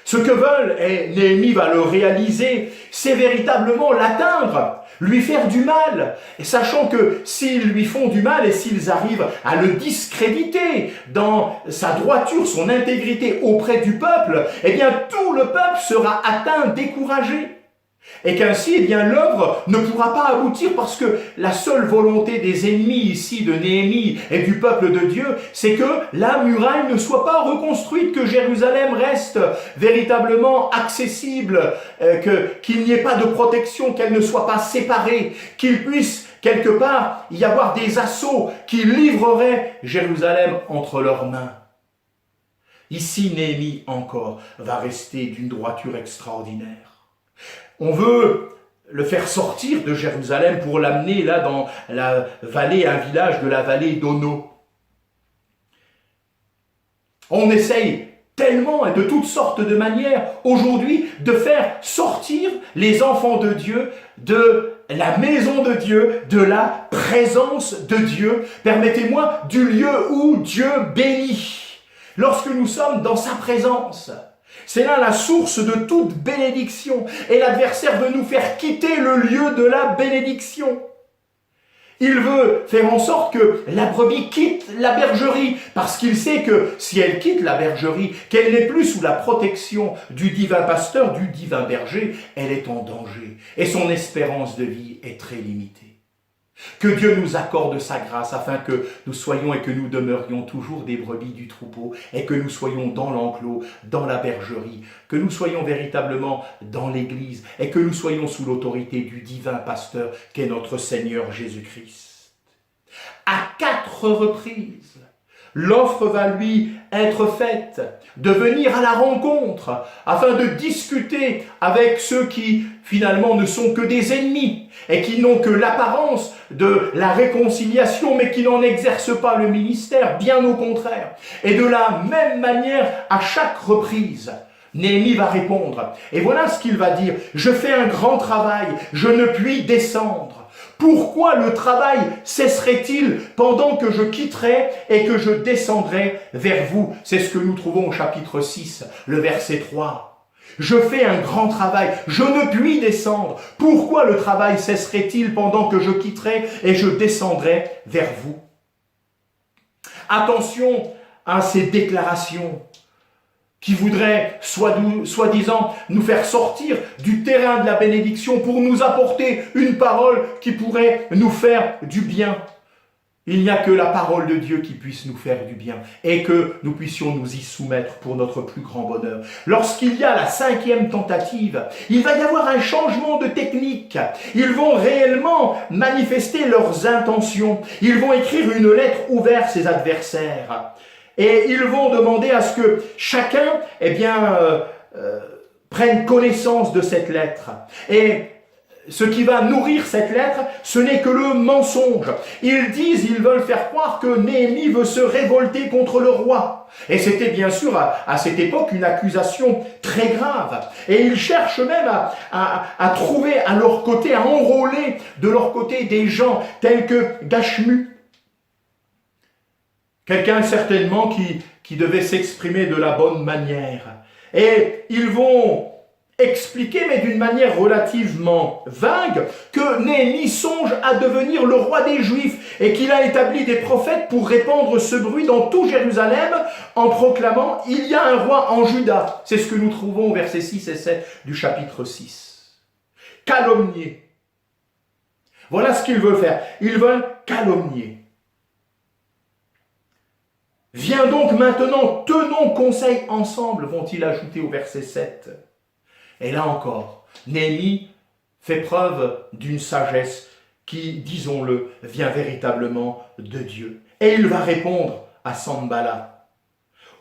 Ce que veulent, et Néhémie va le réaliser, c'est véritablement l'atteindre, lui faire du mal, et sachant que s'ils lui font du mal et s'ils arrivent à le discréditer dans sa droiture, son intégrité auprès du peuple, tout le peuple sera atteint, découragé. Et qu'ainsi, l'œuvre ne pourra pas aboutir parce que la seule volonté des ennemis ici de Néhémie et du peuple de Dieu, c'est que la muraille ne soit pas reconstruite, que Jérusalem reste véritablement accessible, qu'il n'y ait pas de protection, qu'elle ne soit pas séparée, qu'il puisse quelque part y avoir des assauts qui livreraient Jérusalem entre leurs mains. Ici, Néhémie encore va rester d'une droiture extraordinaire. On veut le faire sortir de Jérusalem pour l'amener là dans la vallée, un village de la vallée d'Ono. On essaye tellement et de toutes sortes de manières aujourd'hui de faire sortir les enfants de Dieu de la maison de Dieu, de la présence de Dieu, permettez-moi, du lieu où Dieu bénit. Lorsque nous sommes dans sa présence, c'est là la source de toute bénédiction. Et l'adversaire veut nous faire quitter le lieu de la bénédiction. Il veut faire en sorte que la brebis quitte la bergerie, parce qu'il sait que si elle quitte la bergerie, qu'elle n'est plus sous la protection du divin pasteur, du divin berger, elle est en danger. Et son espérance de vie est très limitée. Que Dieu nous accorde sa grâce afin que nous soyons et que nous demeurions toujours des brebis du troupeau et que nous soyons dans l'enclos, dans la bergerie, que nous soyons véritablement dans l'Église et que nous soyons sous l'autorité du divin pasteur qu'est notre Seigneur Jésus-Christ. À 4 reprises, l'offre va lui être faite de venir à la rencontre afin de discuter avec ceux qui finalement ne sont que des ennemis et qui n'ont que l'apparence de la réconciliation mais qui n'en exercent pas le ministère, bien au contraire. Et de la même manière, à chaque reprise, Néhémie va répondre. Et voilà ce qu'il va dire. Je fais un grand travail, je ne puis descendre. Pourquoi le travail cesserait-il pendant que je quitterai et que je descendrai vers vous? C'est ce que nous trouvons au chapitre 6, le verset 3. Je fais un grand travail, je ne puis descendre. Pourquoi le travail cesserait-il pendant que je quitterai et je descendrai vers vous? Attention à ces déclarations qui voudraient, soi-disant, nous faire sortir du terrain de la bénédiction pour nous apporter une parole qui pourrait nous faire du bien. Il n'y a que la parole de Dieu qui puisse nous faire du bien et que nous puissions nous y soumettre pour notre plus grand bonheur. Lorsqu'il y a la 5e tentative, il va y avoir un changement de technique. Ils vont réellement manifester leurs intentions. Ils vont écrire une lettre ouverte à ses adversaires. Et ils vont demander à ce que chacun prenne connaissance de cette lettre. Et ce qui va nourrir cette lettre, ce n'est que le mensonge. Ils veulent faire croire que Néhémie veut se révolter contre le roi. Et c'était bien sûr à cette époque une accusation très grave. Et ils cherchent même à trouver à leur côté, à enrôler de leur côté des gens tels que Gachmu. Quelqu'un certainement qui devait s'exprimer de la bonne manière. Et ils vont expliquer, mais d'une manière relativement vague, que Néhémie songe à devenir le roi des Juifs et qu'il a établi des prophètes pour répandre ce bruit dans tout Jérusalem en proclamant « Il y a un roi en Juda ». C'est ce que nous trouvons au verset 6 et 7 du chapitre 6. Calomnier. Voilà ce qu'ils veulent faire. Ils veulent calomnier. Viens donc maintenant, tenons conseil ensemble, vont-ils ajouter au verset 7. Et là encore, Néhémie fait preuve d'une sagesse qui, disons-le, vient véritablement de Dieu. Et il va répondre à Sanballat.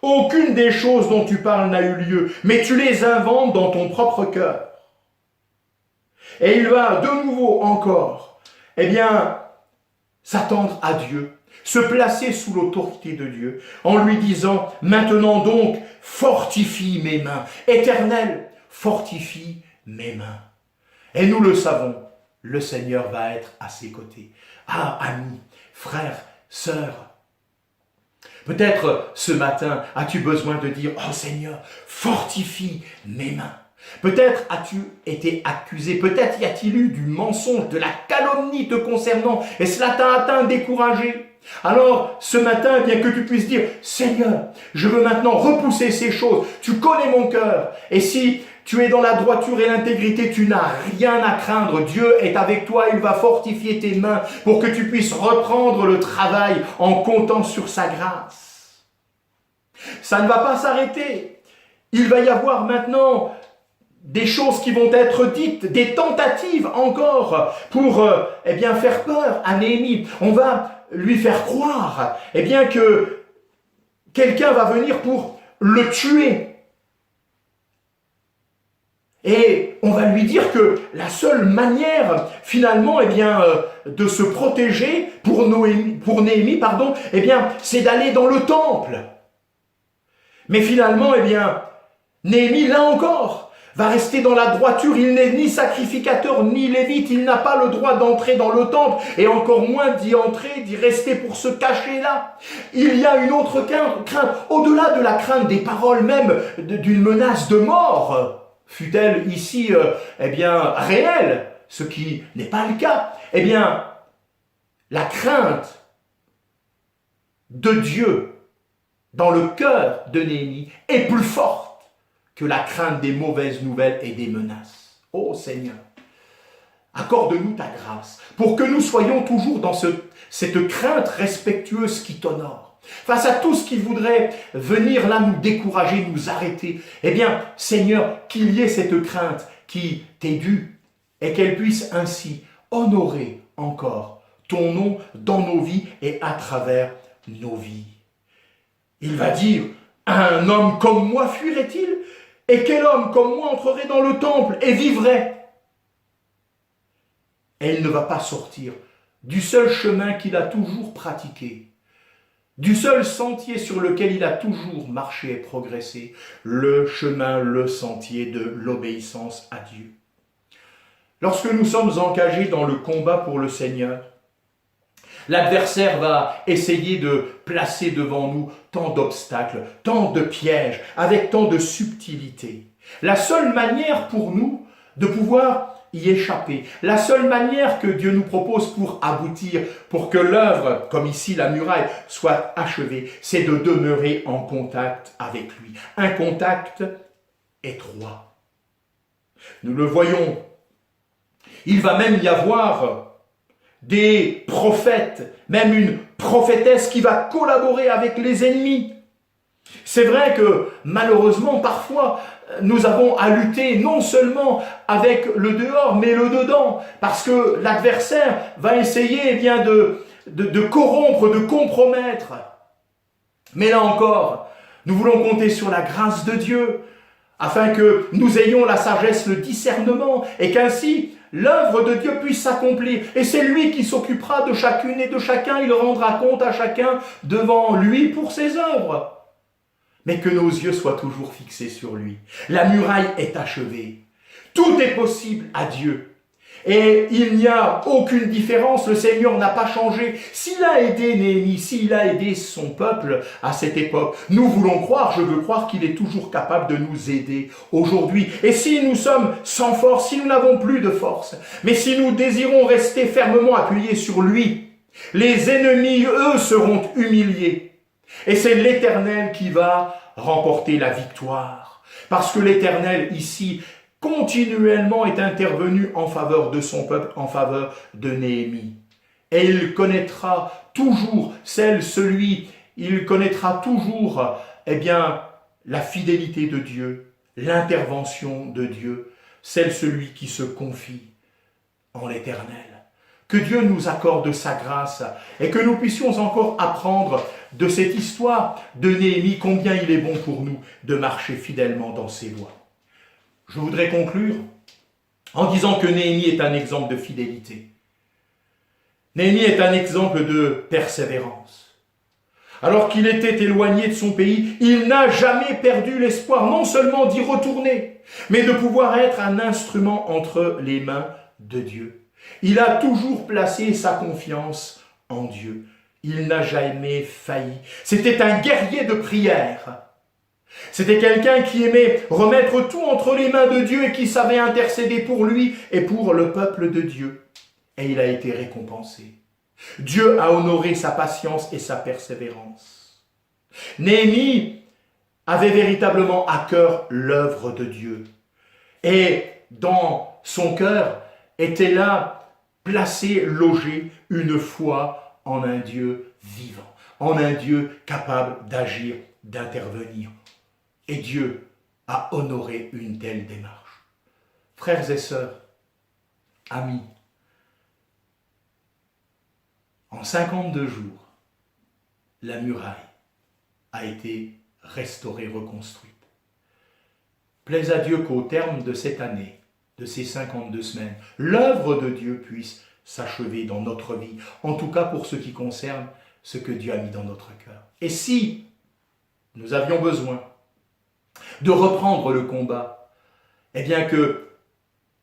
Aucune des choses dont tu parles n'a eu lieu, mais tu les inventes dans ton propre cœur. Et il va de nouveau encore, s'attendre à Dieu, se placer sous l'autorité de Dieu, en lui disant, maintenant donc, fortifie mes mains. Éternel, fortifie mes mains. Et nous le savons, le Seigneur va être à ses côtés. Ah, amis, frères, sœurs, peut-être ce matin as-tu besoin de dire, oh Seigneur, fortifie mes mains. Peut-être as-tu été accusé, peut-être y a-t-il eu du mensonge, de la calomnie te concernant, et cela t'a atteint, découragé. Alors, ce matin, bien que tu puisses dire, Seigneur, je veux maintenant repousser ces choses, tu connais mon cœur, et si tu es dans la droiture et l'intégrité, tu n'as rien à craindre, Dieu est avec toi, il va fortifier tes mains pour que tu puisses reprendre le travail en comptant sur sa grâce. Ça ne va pas s'arrêter, il va y avoir maintenant des choses qui vont être dites, des tentatives encore pour faire peur à Néhémie. On va lui faire croire que quelqu'un va venir pour le tuer. Et on va lui dire que la seule manière finalement de se protéger pour Néhémie, c'est d'aller dans le temple. Mais finalement, Néhémie, là encore, va rester dans la droiture, il n'est ni sacrificateur ni lévite, il n'a pas le droit d'entrer dans le temple et encore moins d'y entrer, d'y rester pour se cacher là. Il y a une autre crainte, au-delà de la crainte des paroles même d'une menace de mort, fut-elle ici réelle, ce qui n'est pas le cas. la crainte de Dieu dans le cœur de Néhémie est plus forte que la crainte des mauvaises nouvelles et des menaces. Ô Seigneur, accorde-nous ta grâce pour que nous soyons toujours dans cette crainte respectueuse qui t'honore. Face à tout ce qui voudrait venir là nous décourager, nous arrêter, eh bien, Seigneur, qu'il y ait cette crainte qui t'est due et qu'elle puisse ainsi honorer encore ton nom dans nos vies et à travers nos vies. Il va dire, un homme comme moi fuirait-il? Et quel homme comme moi entrerait dans le temple et vivrait? Et il ne va pas sortir du seul chemin qu'il a toujours pratiqué, du seul sentier sur lequel il a toujours marché et progressé, le chemin, le sentier de l'obéissance à Dieu. Lorsque nous sommes engagés dans le combat pour le Seigneur, l'adversaire va essayer de placer devant nous tant d'obstacles, tant de pièges, avec tant de subtilité. La seule manière pour nous de pouvoir y échapper, la seule manière que Dieu nous propose pour aboutir, pour que l'œuvre, comme ici la muraille, soit achevée, c'est de demeurer en contact avec lui. Un contact étroit. Nous le voyons. Il va même y avoir des prophètes, même une prophétesse qui va collaborer avec les ennemis. C'est vrai que malheureusement parfois nous avons à lutter non seulement avec le dehors mais le dedans, parce que l'adversaire va essayer bien de corrompre, de compromettre. Mais là encore, nous voulons compter sur la grâce de Dieu afin que nous ayons la sagesse, le discernement et qu'ainsi l'œuvre de Dieu puisse s'accomplir. Et c'est lui qui s'occupera de chacune et de chacun. Il rendra compte à chacun devant lui pour ses œuvres. Mais que nos yeux soient toujours fixés sur lui. La muraille est achevée. Tout est possible à Dieu. Et il n'y a aucune différence. Le Seigneur n'a pas changé. S'il a aidé Néhémie, s'il a aidé son peuple à cette époque, nous voulons croire, je veux croire qu'il est toujours capable de nous aider aujourd'hui. Et si nous sommes sans force, si nous n'avons plus de force, mais si nous désirons rester fermement appuyés sur lui, les ennemis, eux, seront humiliés. Et c'est l'Éternel qui va remporter la victoire. Parce que l'Éternel, ici, continuellement est intervenu en faveur de son peuple, en faveur de Néhémie. Et il connaîtra toujours il connaîtra toujours, la fidélité de Dieu, l'intervention de Dieu, celui qui se confie en l'Éternel. Que Dieu nous accorde sa grâce et que nous puissions encore apprendre de cette histoire de Néhémie, combien il est bon pour nous de marcher fidèlement dans ses voies. Je voudrais conclure en disant que Néhémie est un exemple de fidélité. Néhémie est un exemple de persévérance. Alors qu'il était éloigné de son pays, il n'a jamais perdu l'espoir non seulement d'y retourner, mais de pouvoir être un instrument entre les mains de Dieu. Il a toujours placé sa confiance en Dieu. Il n'a jamais failli. C'était un guerrier de prière. C'était quelqu'un qui aimait remettre tout entre les mains de Dieu et qui savait intercéder pour lui et pour le peuple de Dieu. Et il a été récompensé. Dieu a honoré sa patience et sa persévérance. Néhémie avait véritablement à cœur l'œuvre de Dieu. Et dans son cœur était là, placé, logé, une foi en un Dieu vivant, en un Dieu capable d'agir, d'intervenir. Et Dieu a honoré une telle démarche. Frères et sœurs, amis, en 52 jours, la muraille a été restaurée, reconstruite. Plaise à Dieu qu'au terme de cette année, de ces 52 semaines, l'œuvre de Dieu puisse s'achever dans notre vie, en tout cas pour ce qui concerne ce que Dieu a mis dans notre cœur. Et si nous avions besoin de reprendre le combat, eh bien que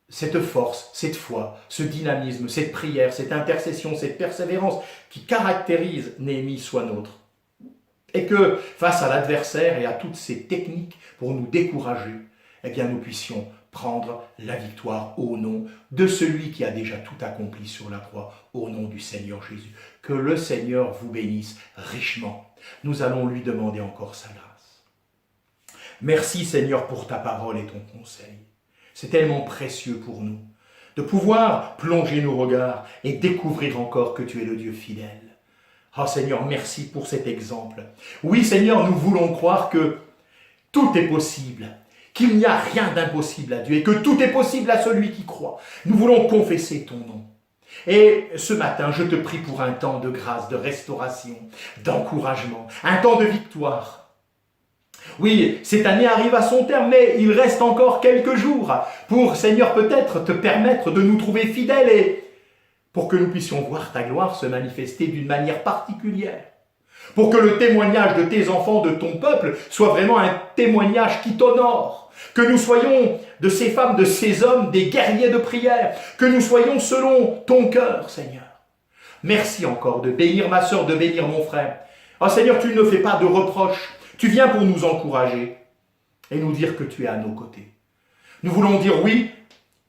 cette force, cette foi, ce dynamisme, cette prière, cette intercession, cette persévérance qui caractérise Néhémie soit nôtre. Et que face à l'adversaire et à toutes ces techniques pour nous décourager, eh bien nous puissions prendre la victoire au nom de celui qui a déjà tout accompli sur la croix, au nom du Seigneur Jésus. Que le Seigneur vous bénisse richement. Nous allons lui demander encore sa grâce. Merci Seigneur pour ta parole et ton conseil. C'est tellement précieux pour nous de pouvoir plonger nos regards et découvrir encore que tu es le Dieu fidèle. Oh Seigneur, merci pour cet exemple. Oui Seigneur, nous voulons croire que tout est possible, qu'il n'y a rien d'impossible à Dieu et que tout est possible à celui qui croit. Nous voulons confesser ton nom. Et ce matin, je te prie pour un temps de grâce, de restauration, d'encouragement, un temps de victoire. Oui, cette année arrive à son terme, mais il reste encore quelques jours pour, Seigneur, peut-être te permettre de nous trouver fidèles et pour que nous puissions voir ta gloire se manifester d'une manière particulière. Pour que le témoignage de tes enfants, de ton peuple, soit vraiment un témoignage qui t'honore. Que nous soyons de ces femmes, de ces hommes, des guerriers de prière. Que nous soyons selon ton cœur, Seigneur. Merci encore de bénir ma sœur, de bénir mon frère. Oh Seigneur, tu ne fais pas de reproches. Tu viens pour nous encourager et nous dire que tu es à nos côtés. Nous voulons dire oui,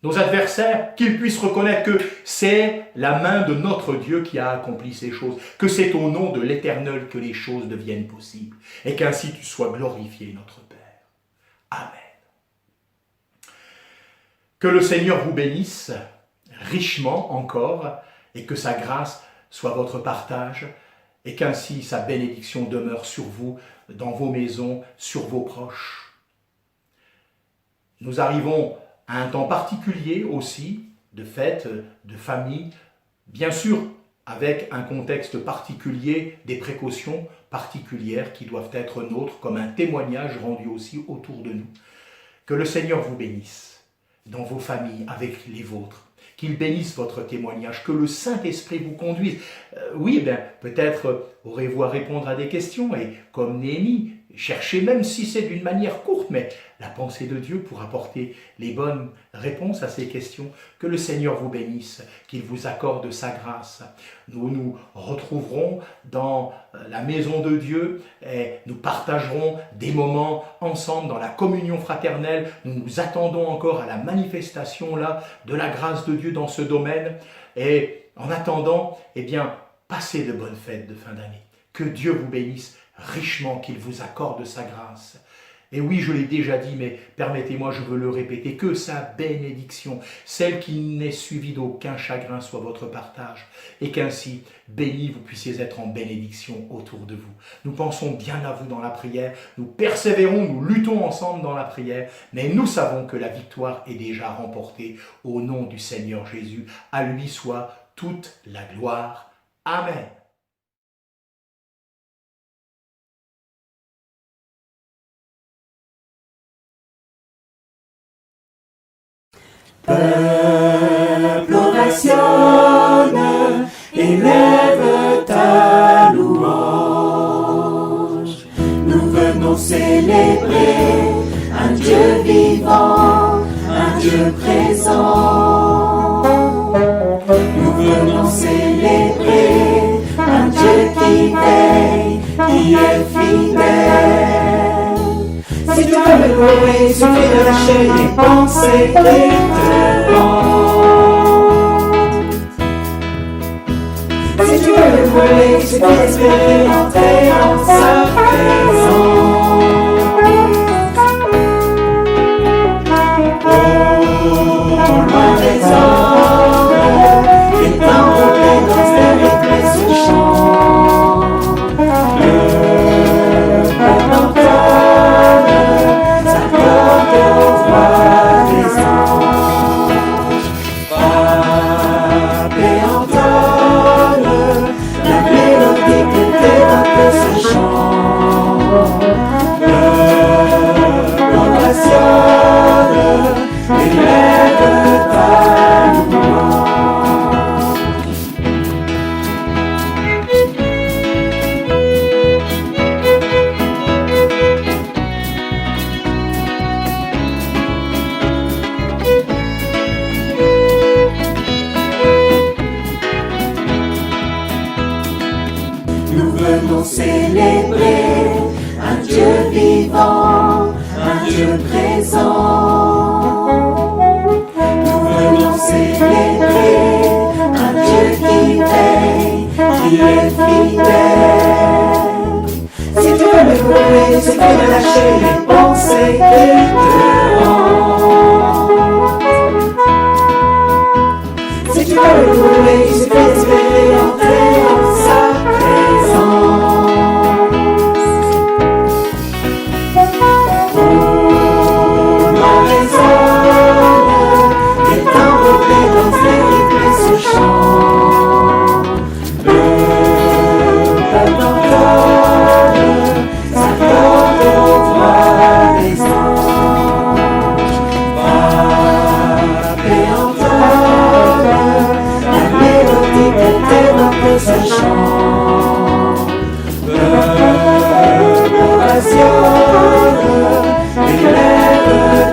nos adversaires, qu'ils puissent reconnaître que c'est la main de notre Dieu qui a accompli ces choses, que c'est au nom de l'Éternel que les choses deviennent possibles, et qu'ainsi tu sois glorifié, notre Père. Amen. Que le Seigneur vous bénisse richement encore, et que sa grâce soit votre partage, et qu'ainsi sa bénédiction demeure sur vous, dans vos maisons, sur vos proches. Nous arrivons à un temps particulier aussi, de fête, de famille, bien sûr avec un contexte particulier, des précautions particulières qui doivent être nôtres, comme un témoignage rendu aussi autour de nous. Que le Seigneur vous bénisse dans vos familles, avec les vôtres. Qu'il bénisse votre témoignage, que le Saint-Esprit vous conduise. Oui, peut-être aurez-vous à répondre à des questions, et comme Néhémie, cherchez même si c'est d'une manière courte, mais la pensée de Dieu pour apporter les bonnes réponses à ces questions. Que le Seigneur vous bénisse, qu'il vous accorde sa grâce. Nous nous retrouverons dans la maison de Dieu et nous partagerons des moments ensemble dans la communion fraternelle. Nous nous attendons encore à la manifestation là de la grâce de Dieu dans ce domaine. Et en attendant, passez de bonnes fêtes de fin d'année. Que Dieu vous bénisse richement, qu'il vous accorde sa grâce. Et oui, je l'ai déjà dit, mais permettez-moi, je veux le répéter, que sa bénédiction, celle qui n'est suivie d'aucun chagrin, soit votre partage, et qu'ainsi, bénis, vous puissiez être en bénédiction autour de vous. Nous pensons bien à vous dans la prière, nous persévérons, nous luttons ensemble dans la prière, mais nous savons que la victoire est déjà remportée au nom du Seigneur Jésus. À lui soit toute la gloire. Amen. Peuple, orationne, élève ta louange. Nous venons célébrer un Dieu vivant, un Dieu présent. Nous venons célébrer un Dieu qui veille, qui est fidèle. Si tu veux le louer, il suffit de lâcher les pensées qui te hantent. Si tu veux le louer, il suffit d'espérer entrer en sa présence. Oh, loin des hommes, est enrôlé dans ses rythmes et ce chant. Le peuple entonne s'accorde au roi des anges. Frappe et entonne la mélodie que dénote ce chant. il suffit de lâcher les pensées qui te hantent. Si tu veux le trouver, il suffit d'espérer entrer en sa présence. Oh, non résonne, les tambours dansent, les rythmes se chantent. Le peuple entonne, s'accorde aux voix des anges. Frappe et entonne la mélodie que t'évoque ce chant. Peuple ovationne, élève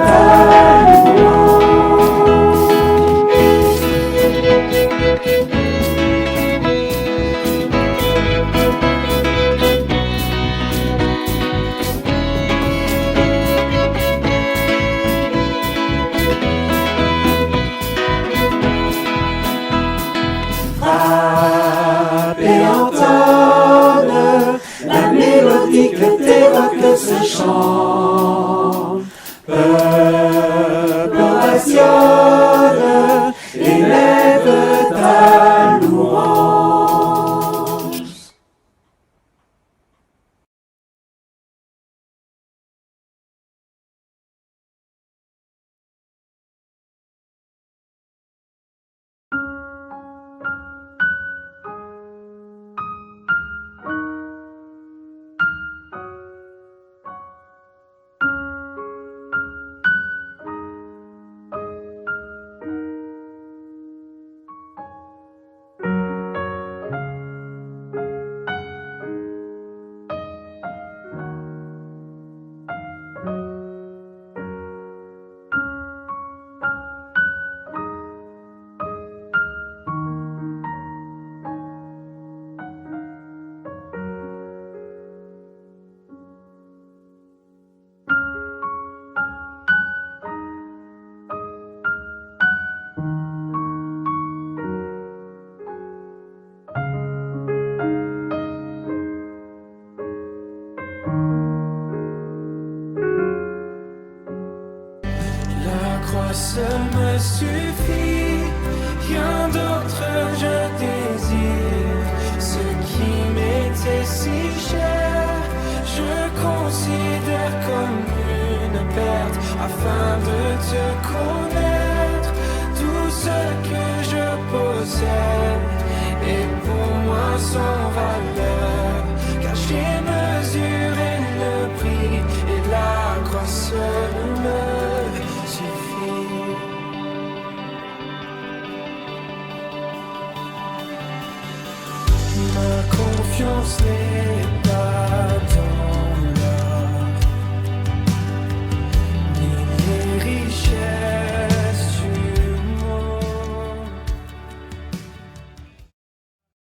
ta louange. Frappe et entonne la mélodie que t'évoque ce chant. Peuple ovationne, élève ta louange. La croix seule me suffit, rien d'autre je désire. Ce qui m'était si cher, je considère comme une perte, afin de te connaître. Tout ce que je possède est pour moi sans valeur, car j'ai mesuré le prix et la croix seule me suffit. Ma confiance n'est pas